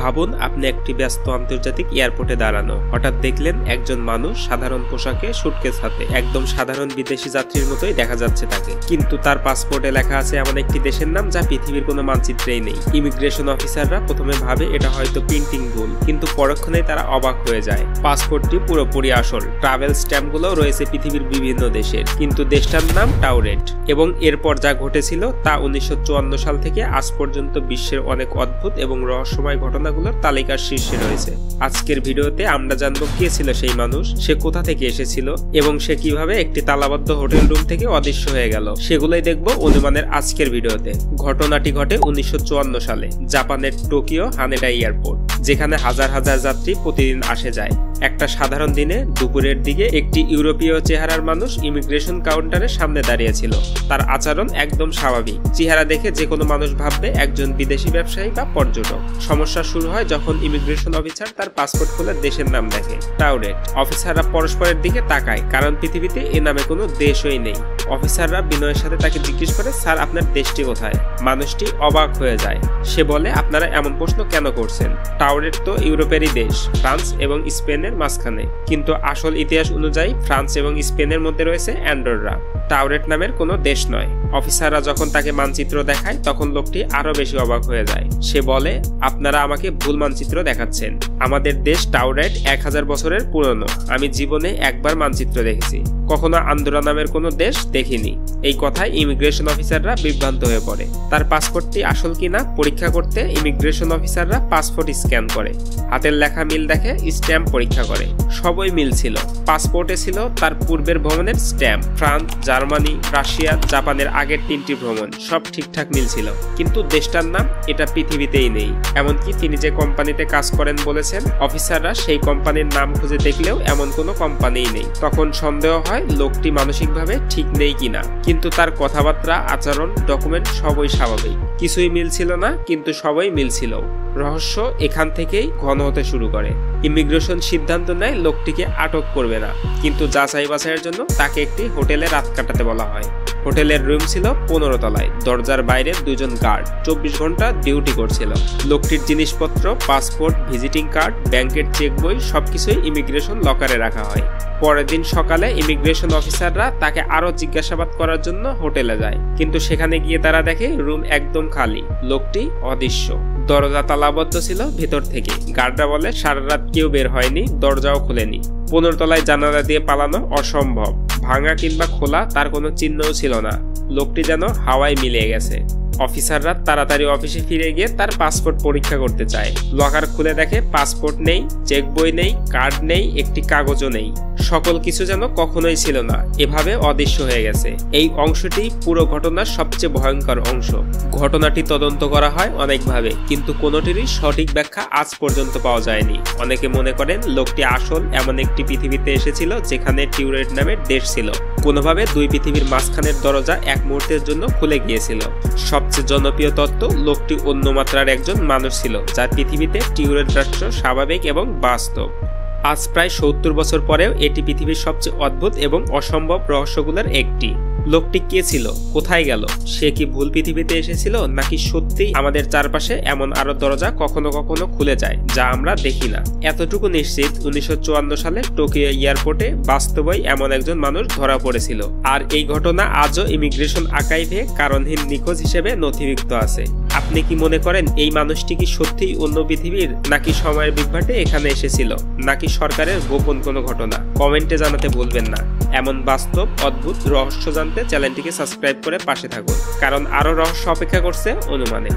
ভাবুন আপনি একটি ব্যস্ত আন্তর্জাতিক এয়ারপোর্টে দাঁড়ানো, হঠাৎ দেখলেন একজন মানুষ সাধারণ পোশাকে সুটকেস হাতে, একদম সাধারণ বিদেশি যাত্রীর মতোই দেখা যাচ্ছে তাকে, কিন্তু তার পাসপোর্টে লেখা আছে এমন একটি দেশের নাম যা পৃথিবীর কোনো মানচিত্রেই নেই। ইমিগ্রেশন অফিসাররা প্রথমে ভাবে এটা হয়তো প্রিন্টিং ভুল, কিন্তু পরক্ষণেই তারা অবাক হয়ে যায়। পাসপোর্টটি পুরোপুরি আসল, ট্রাভেল স্ট্যাম্পগুলো রয়েছে পৃথিবীর বিভিন্ন দেশের, কিন্তু দেশটার নাম টাউরেট। এবং এরপর যা ঘটেছিল তা 1954 সাল থেকে আজ পর্যন্ত বিশ্বের অনেক অদ্ভুত এবং রহস্যময় ঘটনাগুলোর তালিকার শীর্ষে রয়েছে। আজকের ভিডিওতে আমরা জানবো কে ছিল সেই মানুষ, সে কোথা থেকে এসেছিল এবং সে কিভাবে একটি তালাবদ্ধ হোটেল রুম থেকে অদৃশ্য হয়ে গেল, সেগুলোই দেখবো অনুমানের আজকের ভিডিওতে। ঘটনাটি ঘটে 1954 সালে জাপানের টোকিও হানেডা এয়ারপোর্ট, যেখানে হাজার হাজার যাত্রী প্রতিদিন আসে যায়। একটা সাধারণ দিনে দুপুরের দিকে একটি ইউরোপীয় চেহারার মানুষ ইমিগ্রেশন কাউন্টারের সামনে দাঁড়িয়েছিল। তার আচরণ একদম স্বাভাবিক, চেহারা দেখে যে কোনো মানুষ ভাববে একজন বিদেশি ব্যবসায়ী বা পর্যটক। সমস্যা শুরু হয় যখন ইমিগ্রেশন অফিসার তার পাসপোর্ট খুলে দেশের নাম দেখে, টাউরেট। অফিসাররা পরস্পরের দিকে তাকায়, কারণ পৃথিবীতে এ নামে কোনো দেশই নেই। অফিসাররা বিনয়ের সাথে তাকে জিজ্ঞেস করে, স্যার আপনার দেশটি কোথায়? মানুষটি অবাক হয়ে যায়। সে বলে, আপনারা এমন প্রশ্ন কেন করছেন? টাউরেট তো ইউরোপেরই দেশ, ফ্রান্স এবং স্পেনের মাঝখানে। কিন্তু আসল ইতিহাস অনুযায়ী ফ্রান্স এবং স্পেনের মধ্যে রয়েছে অ্যান্ডোরা। টাউরেট নামের কোনো দেশ নয়। অফিসাররা যখন তাকে মানচিত্র দেখায় তখন লোকটি আরো বেশি অবাক হয়ে যায়। সে বলে, আপনারা আমাকে ভুল মানচিত্র দেখাচ্ছেন। আমাদের দেশ টাউরেট 1000 বছরের পুরনো। আমি জীবনে একবার মানচিত্র দেখেছি, কখনো আন্ডোরা নামের কোনো দেশ দেখিনি। এই কথায় ইমিগ্রেশন অফিসাররা বিভ্রান্ত হয়ে পড়ে। তার পাসপোর্টটি আসল কিনা পরীক্ষা করতে ইমিগ্রেশন অফিসাররা পাসপোর্ট স্ক্যান করে, হাতের লেখা মিল দেখে, স্ট্যাম্প পরীক্ষা করে। সবই মিল ছিল। পাসপোর্টে ছিল তার পূর্বের ভ্রমণের স্ট্যাম্প। ফ্রান্স, জার্মানি, রাশিয়া, জাপানের আগের 3টি ভ্রমণ, সব ঠিকঠাক মিল ছিল। কিন্তু দেশটার নাম এটা পৃথিবীতেই নেই। এমনকি তিনি যে কোম্পানিতে কাজ করেন বলেছেন, অফিসাররা সেই কোম্পানির নাম খুঁজে দেখলেও এমন কোনো কোম্পানিই নেই। তখন সন্দেহ হয় লোকটি মানসিকভাবে ঠিক নেই কিনা, কিন্তু তার কথাবার্তা, আচরণ, ডকুমেন্ট সবই স্বাভাবিক। কিছুই মিল ছিল না, কিন্তু সবই মিল ছিল। রহস্য এখান থেকেই ঘন হতে শুরু করে। ইমিগ্রেশন সিদ্ধান্ত নেয় লোকটিকে আটক করবে না, কিন্তু যাচাই বাছাইয়ের জন্য তাকে একটি হোটেলে রাত কাটাতে বলা হয়। হোটেলের রুম ছিল 15 তলায়। দরজার বাইরে 2 জন গার্ড 24 ঘন্টা ডিউটি করছিল। লোকটির জিনিসপত্র, পাসপোর্ট, ভিজিটিং কার্ড, ব্যাংকের চেক বই সবকিছুই ইমিগ্রেশন লকারে রাখা হয়। পরের দিন সকালে ইমিগ্রেশন অফিসাররা তাকে আরো জিজ্ঞাসাবাদ করার জন্য হোটেলে যায়, কিন্তু সেখানে গিয়ে তারা দেখে রুম একদম খালি, লোকটি অদৃশ্য। দরজা তালাবদ্ধ ছিল ভেতর থেকে। গার্ডরা বলে সারা রাত কেউ বের হয়নি, দরজাও খুলেনি। 15 তলায় জানালা দিয়ে পালানো অসম্ভব। ভাঙা কিংবা খোলা তার কোনো চিহ্নও ছিল না। লোকটি যেন হাওয়ায় মিলিয়ে গেছে। অফিসাররা তাড়াতাড়ি অফিসে ফিরে গিয়ে তার পাসপোর্ট পরীক্ষা করতে চায়। লকার খুলে দেখে পাসপোর্ট নেই, চেক বই নেই, কার্ড নেই, একটি কাগজও নেই। সকল কিছু যেন কখনোই ছিল না, এভাবে অদৃশ্য হয়ে গেছে। এই অংশটি পুরো ঘটনার সবচেয়ে ভয়ঙ্কর অংশ। ঘটনাটি তদন্ত করা হয় অনেকভাবে, কিন্তু কোনোটিরই সঠিক ব্যাখ্যা আজ পর্যন্ত পাওয়া যায়নি। অনেকে মনে করেন লোকটি আসল এমন একটি পৃথিবীতে এসেছিল যেখানে টিউরেট নামের দেশ ছিল। কোনোভাবে 2 পৃথিবীর মাঝখানের দরজা এক মুহূর্তের জন্য খুলে গিয়েছিল। সবচেয়ে জনপ্রিয় তত্ত্ব, লোকটি অন্য মাত্রার একজন মানুষ ছিল, যার পৃথিবীতে টিউরেট রাষ্ট্র স্বাভাবিক এবং বাস্তব। আজ প্রায় 70 বছর পরেও এটি পৃথিবীর সবচেয়ে অদ্ভুত এবং অসম্ভব রহস্যগুলোর একটি। লোকটি কে ছিল? কোথায় গেল? সে কি ভুল পৃথিবীতে এসেছিল, নাকি সত্যিই আমাদের চারপাশে এমন আরো দরজা কখনো কখনো খুলে যায় যা আমরা দেখি না? এতটুকু নিশ্চিত, 1954 সালে টোকিও এয়ারপোর্টে বাস্তবেই এমন একজন মানুষ ধরা পড়েছিল। আর এই ঘটনা আজও ইমিগ্রেশন আর্কাইভে কারণহীন নিখোঁজ হিসেবে নথিভুক্ত আছে। আপনি কি মনে করেন এই মানুষটি কি সত্যিই অন্য পৃথিবীর, নাকি সময়ের বিভ্রাটে এখানে এসেছিল, নাকি সরকারের গোপন কোনো ঘটনা? কমেন্টে জানাতে ভুলবেন না। এমন বাস্তব, অদ্ভুত রহস্য জানতে চ্যানেলটিকে সাবস্ক্রাইব করে পাশে থাকুন, কারণ আরো রহস্য অপেক্ষা করছে অনুমানে।